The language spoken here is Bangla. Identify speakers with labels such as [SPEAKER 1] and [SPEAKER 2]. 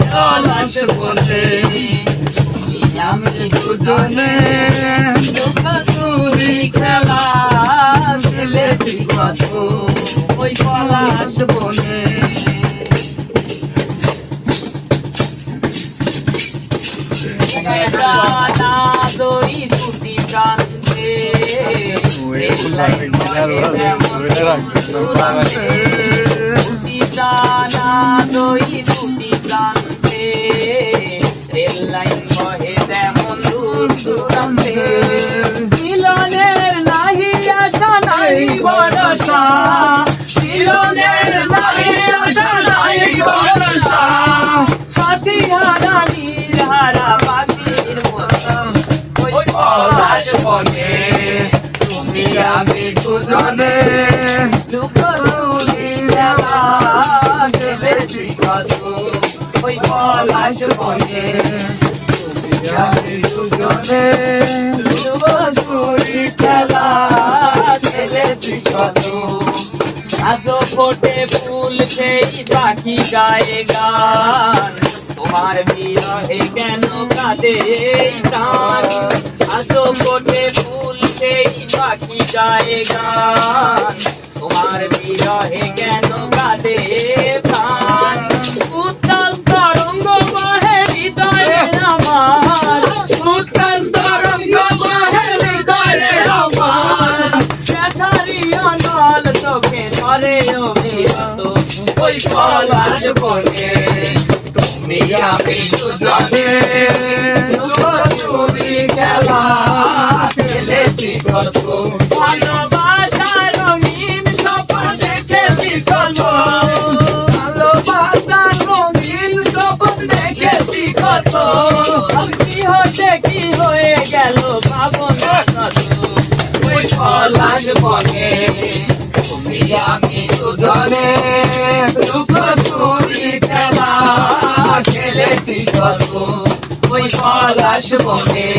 [SPEAKER 1] পলাশ বনে আমি দুজনে লুকোচুরি খেলা খেলেছি কত ওই পলাশ বনে। দই দুটি প্রান্তে দুটি জানা দই দুটি প্রান্তে রেল লাইন বহে তেমন দূর দূরান্তে মিলনের নাহি আশা নাই ভরসা মিলনের নাহি আশা নাই ভরসা সাথী হারা নির্হারা পাখির মতো ওই পলাশ বনে তুমি আমি দুজনে লুকোচুরি খেলা খেলেছি কত ওই পলাশ বনে তুমি আমি দুজনে লুকোচুরি খেলা খেলেছি কত। আজও ফোটে ফুল সেই পাখি গায়ে গান তোমার বিরহে কেন কাঁদে এই প্রাণ আজও ফোটে ফুল সেই পাখি গায়ে গান তোমার বিরহে কেন কাঁদে প্রাণ উত্তাল তরঙ্গ বহে হৃদয়ে আমার উত্তাল তরঙ্গ বহে হৃদয়ে আমার ব্যথারি অনল চোখে ধরে অভিরত ওই পলাশ বনে তুমি আমি দুজনে লুকোচুরি খেলা খেলেছি কত ভালোবাসার রঙিন স্বপ্ন দেখেছি কত ভালোবাসার রঙিন স্বপ্ন দেখেছি কত কি হতে কি হয়ে গেল ভাবনা কত ওই পলাশ বনে তুমি আমি দুজনে লুকোচুরি খেলা খেলেছি কত ওই পলাশ বনে।